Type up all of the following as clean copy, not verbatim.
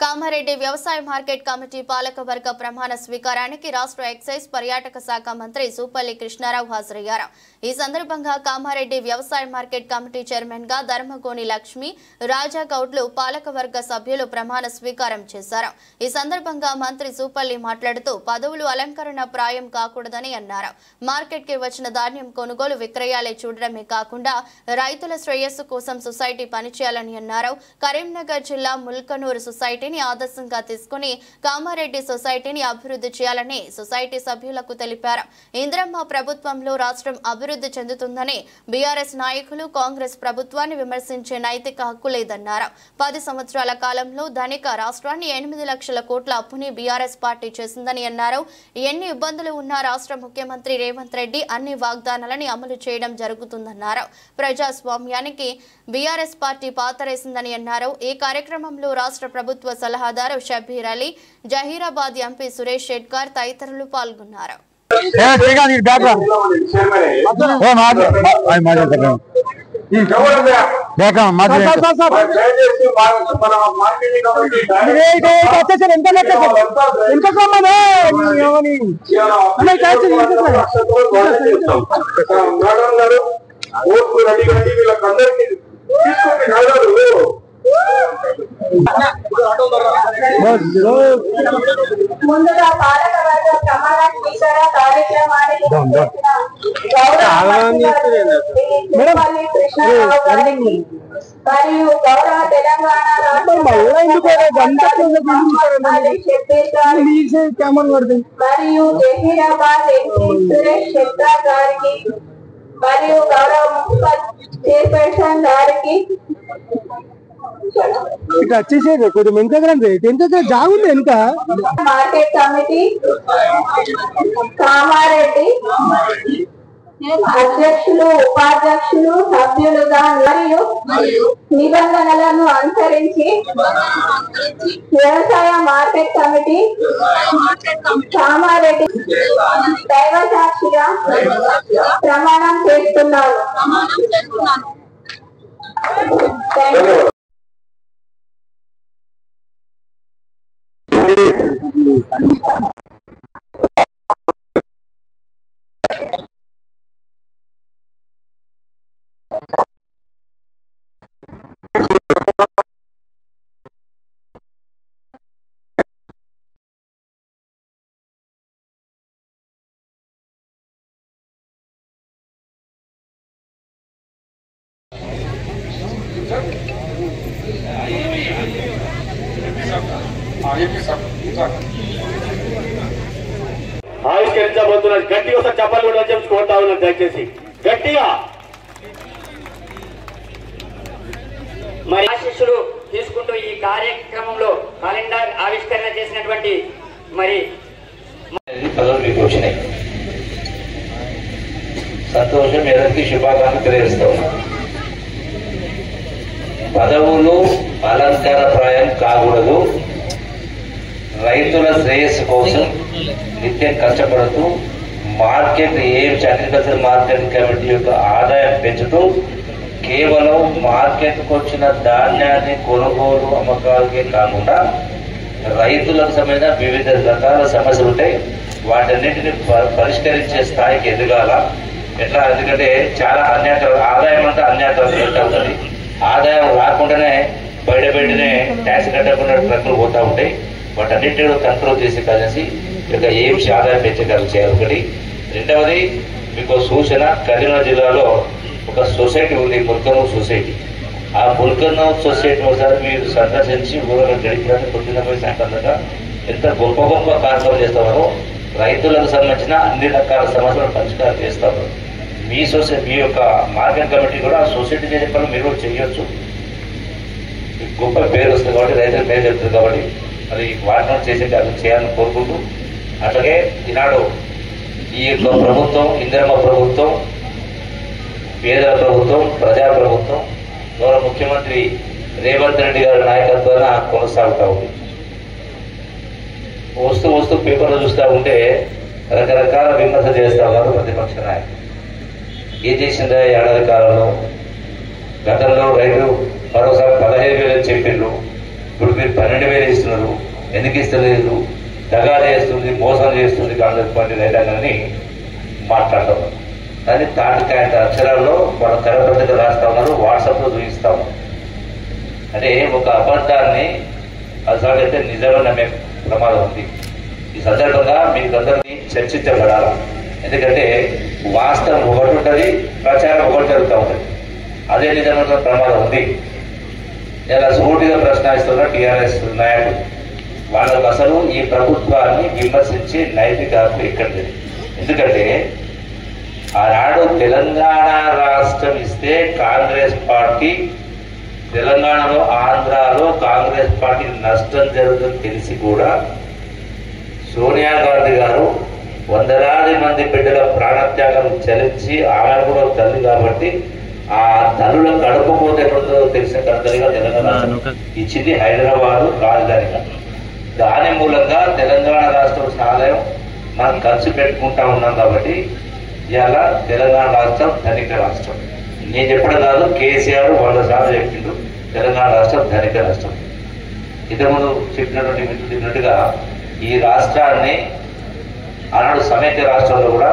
కామారెడ్డి వ్యవసాయ market committee పాలకవర్గ ప్రమాణ స్వీకారానికి రాష్ట్ర ఎక్సైజ్ పర్యాటక శాఖ మంత్రి సూపల్లి కృష్ణారావు హాజరయ్యారు. ఈ సందర్భంగా కామారెడ్డి వ్యవసాయ మార్కెట్ కమిటీ చైర్మన్ గా ధర్మగోని లక్ష్మి రాజా గౌడ్లు పాలకవర్గ సభ్యులు ప్రమాణ స్వీకారం చేశారు. ఈ సందర్భంగా మంత్రి సూపల్లి మాట్లాడుతూ పదవులు అలంకరణ ప్రాయం కాకూడదని అన్నారు. మార్కెట్ కి వచ్చిన ధాన్యం కొనుగోలు విక్రయాలే చూడడమే కాకుండా రైతుల శ్రేయస్సు కోసం సొసైటీ పనిచేయాలని అన్నారు. కరీంనగర్ జిల్లా ముల్కనూరు సొసైటీ ఆదర్శంగా తీసుకుని కామారెడ్డి సొసైటీని అభివృద్ధి చేయాలని సొసైటీ సభ్యులకు తెలిపారు. ఇంద్రమ్మ ప్రభుత్వంలో రాష్ట్రం అభివృద్ధి చెందుతుందని బీఆర్ఎస్ నాయకులు కాంగ్రెస్ ప్రభుత్వాన్ని విమర్శించే నైతిక హక్కు లేదన్నారు. 10 సంవత్సరాల కాలంలో ధనిక రాష్ట్రాన్ని 8 లక్షల కోట్ల అప్పుని బీఆర్ఎస్ పార్టీ చేసిందని అన్నారు. ఎన్ని ఇబ్బందులు ఉన్నా రాష్ట్ర ముఖ్యమంత్రి రేవంత్ రెడ్డి అన్ని వాగ్దానాలని అమలు చేయడం జరుగుతుందన్నారు. ప్రజాస్వామ్యానికి బీఆర్ఎస్ పార్టీ పాతరేసిందని అన్నారు. ఈ కార్యక్రమంలో రాష్ట్ర ప్రభుత్వ సలహాదారు షబీర్ అలీ, జహీరాబాద్ ఎంపీ సురేష్ షెట్కర్ తదితరులు పాల్గొన్నారు. ముందుగా పాలకవర్గ ప్రమాణ స్వీకార కార్యక్రమానికి మరియు గౌరవ తెలంగాణ మరియు జహీరాబాద్ ఎంపీ సురేష్ షెట్కర్ గారికి మరియు గౌరవ మున్సిపల్ చైర్పర్సన్ గారికి ఇట్లా వచ్చేసేది కొంచెం ఎంత జాగుంది ఎంత మార్కెట్ కమిటీ కామారెడ్డి అధ్యక్షులు ఉపాధ్యక్షులు సభ్యులుగా మరియు నిబంధనలను అనుసరించి వ్యవసాయ మార్కెట్ కమిటీ కామారెడ్డి దైవ సాక్షిగా ప్రమాణం చేస్తున్నారు. ఆవిష్కరించబోతున్న గట్టిగా ఒకసారి చెప్పాలి కూడా చెప్పుకుంటా ఉన్నాను. దయచేసి గట్టిగా మరి ఆశీస్సులు తీసుకుంటూ ఈ కార్యక్రమంలో క్యాలెండర్ ఆవిష్కరణ చేసినటువంటి మరి పదవులు వచ్చినాయి. సంతోషం ఎదరికి శుభాకాంక్షలు తెలియజేస్తా ఉన్నాం. పదవులు అలంకారప్రాయం కాకూడదు. రైతుల శ్రేయస్సు కోసం నిత్యం కష్టపడుతూ మార్కెట్ అగ్రికల్చర్ మార్కెట్ కమిటీ యొక్క ఆదాయం పెంచుతూ కేవలం మార్కెట్కు వచ్చిన ధాన్యాన్ని కొనుగోలు అమ్మకాలకే కాకుండా రైతులకు సంబంధించిన వివిధ రకాల సమస్యలు ఉంటాయి. వాటన్నింటిని పరిష్కరించే స్థాయికి ఎదగాల. ఎట్లా? ఎందుకంటే చాలా ఆదాయం అంతా అన్యాయం అవుతుంది. ఆదాయం రాకుండానే బయటనే ట్యాక్స్ కట్టకుండా ట్రక్కులు పోతూ ఉంటాయి. వాటన్నింటినీ కంట్రోల్ చేసి కలిసి ఇక ఏం ఆదాయం పెంచగలరు చేయాలి. ఒకటి. రెండవది, మీకు సూచన, కరీంనగర్ జిల్లాలో ఒక సొసైటీ ఉంది, ముల్కనూరు సొసైటీ. ఆ ముల్కనూరు సొసైటీ ఒకసారి మీరు సందర్శించి ఊళ్ళో గడిపినట్టు పొద్దున్నపోయి సాయంత్రంగా ఎంత గొప్ప గొప్ప కార్యక్రమం చేస్తామో రైతులకు సంబంధించిన అన్ని రకాల సమస్యలను పరిష్కారం చేస్తాము. మీ యొక్క మార్కెట్ కమిటీ కూడా ఆ సొసైటీ చేసే పనులు మీరు కూడా చేయొచ్చు. గొప్ప పేరు వస్తుంది కాబట్టి, రైతుల పేరు చెప్తుంది కాబట్టి అది వాటిని చేయాలని కోరుకుంటూ, అట్లాగే ఈనాడు ఈ యొక్క ప్రభుత్వం ఇందిరమ్మ ప్రభుత్వం, పేదల ప్రభుత్వం, ప్రజా ప్రభుత్వం, గౌరవ ముఖ్యమంత్రి రేవంత్ రెడ్డి గారి నాయకత్వాన కొనసాగుతూ ఉంది. వస్తూ పేపర్లు చూస్తూ ఉంటే రకరకాల విమర్శ చేస్తా ఉన్నారు ప్రతిపక్ష నాయకులు. ఏం చేసిందా ఏడాది కాలంలో? గతంలో రైతు భరోసా 15,000 చెప్పిండ్రు, ఇప్పుడు మీరు 12,000 ఇస్తున్నారు, ఎందుకు ఇస్తలేదు, దగా చేస్తుంది, మోసం చేస్తుంది కాంగ్రెస్ పార్టీ రైతాంగాన్ని మాట్లాడతాం. కానీ తాటికాయ అక్షరాల్లో మనం తెరపత్రిక రాస్తా ఉన్నారు, వాట్సాప్లో చూపిస్తా ఉన్నారు. అంటే ఒక అబద్ధాన్ని అసలైతే నిజంగా నమ్మే ప్రమాదం ఉంది. ఈ సందర్భంగా మీకు అందరినీ చర్చించబడాలి. ఎందుకంటే వాస్తవం ఒకటి ఉంటుంది, ప్రచారం ఒకటి జరుగుతూ ఉంటుంది. అదే నిజంగా ప్రమాదం ఉంది. నేను సూటిగా ప్రశ్నిస్తున్న టీఆర్ఎస్ నాయకులు, వాళ్ళకు అసలు ఈ ప్రభుత్వాన్ని విమర్శించే నైతిక హక్కు ఎక్కడ లేదు. ఎందుకంటే ఆనాడు తెలంగాణ రాష్ట్రం ఇస్తే కాంగ్రెస్ పార్టీ, తెలంగాణలో ఆంధ్రాలో కాంగ్రెస్ పార్టీ నష్టం జరుగుతుందని తెలిసి కూడా సోనియా గాంధీ గారు వందలాది మంది బిడ్డల ప్రాణత్యాగం చలించి, ఆమె కూడా తల్లి కాబట్టి ఆ తల్లుల గడపపోతే తెలిసిన తల్లిగా తెలంగాణ ఇచ్చింది హైదరాబాదు రాజధానిగా. దాని మూలంగా తెలంగాణ రాష్ట్రం ఆదాయం మనం ఖర్చు పెట్టుకుంటా ఉన్నాం. కాబట్టి ఇవాళ తెలంగాణ రాష్ట్రం ధనిక రాష్ట్రం. నేను చెప్పడం కాదు, కేసీఆర్ 100 సార్లు చెప్పిండు తెలంగాణ రాష్ట్రం ధనిక రాష్ట్రం. ఇంతకుముందు చెప్పినట్టుగా ఈ రాష్ట్రాన్ని ఆనాడు సమైక్య రాష్ట్రంలో కూడా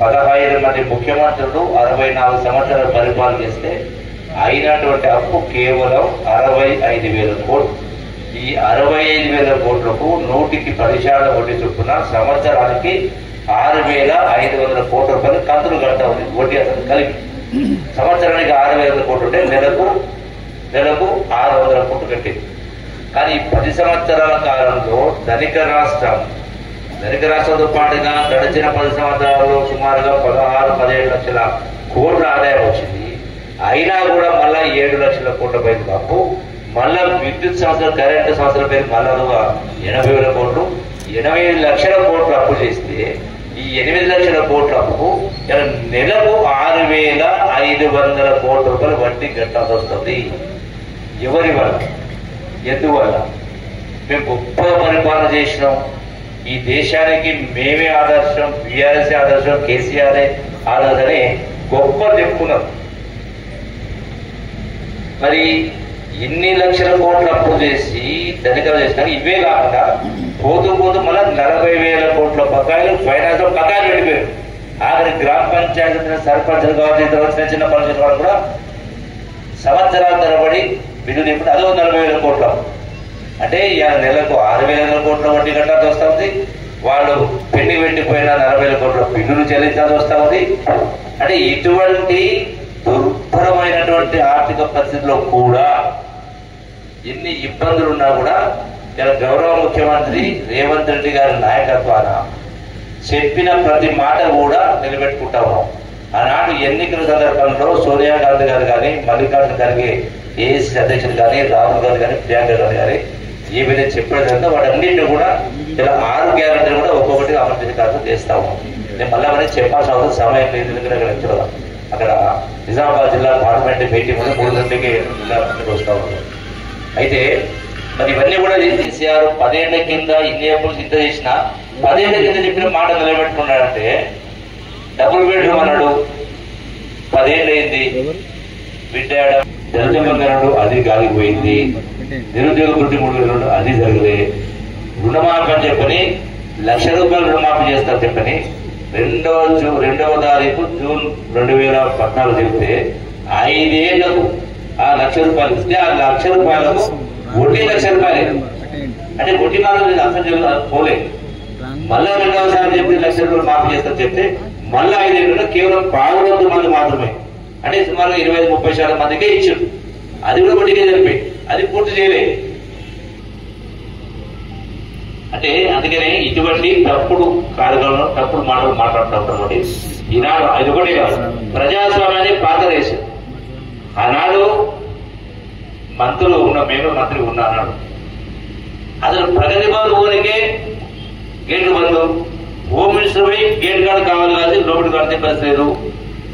15 మంది ముఖ్యమంత్రులు 64 సంవత్సరాలు పరిపాలన చేస్తే అయినటువంటి అప్పు కేవలం 65,000 కోట్లు. ఈ 65,000 కోట్లకు 110% వడ్డీ చొప్పున సంవత్సరానికి 6,500 కోట్ల రూపాయలు కంతులు కడతా ఉంది. వడ్డీ అసలు కలిపి సంవత్సరానికి 6,000 కోట్లు ఉంటే నెలకు 600 కోట్లు కట్టింది. కానీ 10 సంవత్సరాల కాలంలో ధనిక రాష్ట్రంతో పాటుగా గడిచిన 10 సంవత్సరాల్లో సుమారుగా 16-17 లక్షల కోట్ల ఆదాయం వచ్చింది. అయినా కూడా మళ్ళా 7 లక్షల కోట్ల పైన అప్పు, మళ్ళా విద్యుత్ సంస్థల కరెంటు సంస్థల పేరు మళ్ళా 80,000 కోట్లు, 8 లక్షల కోట్లు అప్పు చేస్తే ఈ 8 లక్షల కోట్ల అప్పుకు నెలకు 6,500 కోట్ల రూపాయలు వడ్డీ కట్టాల్సి వస్తుంది. ఎవరి వల్ల, ఎందువల్ల? మేము గొప్ప పరిపాలన చేసినాం, ఈ దేశానికి మేమే ఆదర్శం, బీఆర్ఎస్ ఆదర్శం, కేసీఆర్ ఆదర్శని గొప్ప చెప్పుకున్నాం. మరి ఇన్ని లక్షల కోట్ల అప్పు చేసి ధనికలు చేసినాక ఇవే కాకుండా పోతూ మళ్ళీ 40,000 కోట్ల బకాయిలు ఫైనాన్స్ లో బకాయిలు వెళ్ళిపోయారు. ఆఖరి గ్రామ పంచాయతీ సర్పంచులు కావచ్చు, ఇతర చిన్న పనులు వాళ్ళు కూడా సంవత్సరాల తరబడి బిల్లు ఇప్పుడు అదో 40,000 కోట్ల. అంటే నెలకు 6,000 కోట్ల వడ్డీ కట్టాల్సి వస్తుంది. వాళ్ళు పెండింగ్ పెట్టిపోయిన 40,000 కోట్ల బిల్లులు చెల్లించాల్సి వస్తూ ఉంది. అంటే ఇటువంటి దుర్భరమైనటువంటి ఆర్థిక పరిస్థితుల్లో కూడా ఎన్ని ఇబ్బందులు ఉన్నా కూడా ఇలా గౌరవ ముఖ్యమంత్రి రేవంత్ రెడ్డి గారి నాయకత్వాన చెప్పిన ప్రతి మాట కూడా నిలబెట్టుకుంటా ఉన్నాం. ఆనాడు ఎన్నికల సందర్భంలో సోనియా గాంధీ గారు కానీ, మల్లికార్జున గారికి ఏఐసీసీ అధ్యక్షుడు కానీ, రాహుల్ గాంధీ కానీ, ప్రియాంక గాంధీ గారి ఏమైతే చెప్పేదంటే వాటన్నింటినీ కూడా ఇలా 6 గ్యారెంటీలు కూడా ఒక్కొక్కటి అమలు చేసి చేస్తా ఉన్నాం. నేను మళ్ళీ చెప్పాల్సిన అవసరం సమయం లేదు. ఎందుకంటే అక్కడ నిజామాబాద్ జిల్లా పార్లమెంట్ మీటింగ్ 3 గంటలకి వస్తా ఉన్నాం. అయితే మరి ఇవన్నీ కూడా కేసీఆర్ 10 ఏళ్ల కింద ఇన్ని అప్పులు ఇంత చేసినా 10 ఏళ్ల కింద చెప్పిన మాట నిలబెట్టుకున్నాడంటే, డబుల్ బెడ్రూమ్ అన్నాడు, 10 ఏళ్ళు అయింది, బిడ్డాడు జలజమన్నాడు, అది గాలిపోయింది. నిరుద్యోగ వృత్తి 3,000 అది జరగలే. రుణమాఫీ అని చెప్పని 1,00,000 రూపాయలు రుణమాఫీ చేస్తా చెప్పని 2వ తారీఖు జూన్ 2014 చెప్తే 5 ఏళ్లకు ఆ 1,00,000 రూపాయలు ఇస్తే ఆ 1,00,000 రూపాయలకు వడ్డీ 1,00,000 రూపాయలు. అంటే వడ్డీ మాత్రం అర్థం పోలే. మళ్ళా 2వసారి చెప్పి 1,00,000 రూపాయలు మాఫీ చేస్తా చెప్తే మళ్ళా 5 ఏళ్ళలో కేవలం 1,200 మంది మాత్రమే, అంటే సుమారు 25-30 మందికే ఇచ్చారు. అది కూడా వడ్డీకే జరిపోయి, అది పూర్తి చేయలే. అంటే అందుకనే ఇటువంటి తప్పుడు కార్యక్రమంలో తప్పుడు మాటలు మాట్లాడుతూ ఉంటారు. ఈనాడు అది ఒకటి కాదు, ప్రజాస్వామ్యాన్ని పాత దేశం. ఆనాడు మంత్రులు ఉన్న, మేము మంత్రి ఉన్నా అన్నాడు. అసలు ప్రగతి భవన్కే గేట్లు బంధు, హోమ్ మినిస్టర్ పోయి గేట్ కార్డు కావాలి కాదు, లోపలి కడితే పరిస్థితి లేదు.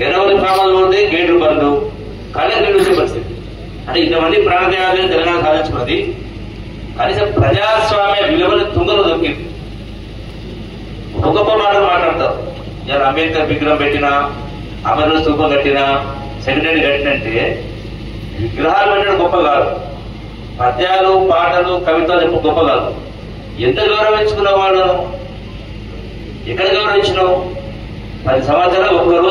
ఎనవరి గ్రామాలు పోతే గేట్లు బంధు, కలెక్టర్ చూసే పరిస్థితి. అంటే ఇంతమంది ప్రాణత్యాగాలు తెలంగాణ సాధించుకున్నది కనీసం ప్రజాస్వామ్య విలువలు తుంగలు దొక్కింది. గొప్ప మాటలు మాట్లాడతారు. ఇలా అంబేద్కర్ విగ్రహం పెట్టినా, అమరుల స్థూపం కట్టినా, సెక్రటరీ కట్టినంటే విగ్రహాలు పెట్టడం గొప్ప కాదు. పద్యాలు పాటలు కవితలు చెప్పు గొప్ప కాదు. ఎంత గౌరవించుకున్న వాళ్ళను ఎక్కడ గౌరవించినావు? 10 సంవత్సరాలు ఒక్క రోజు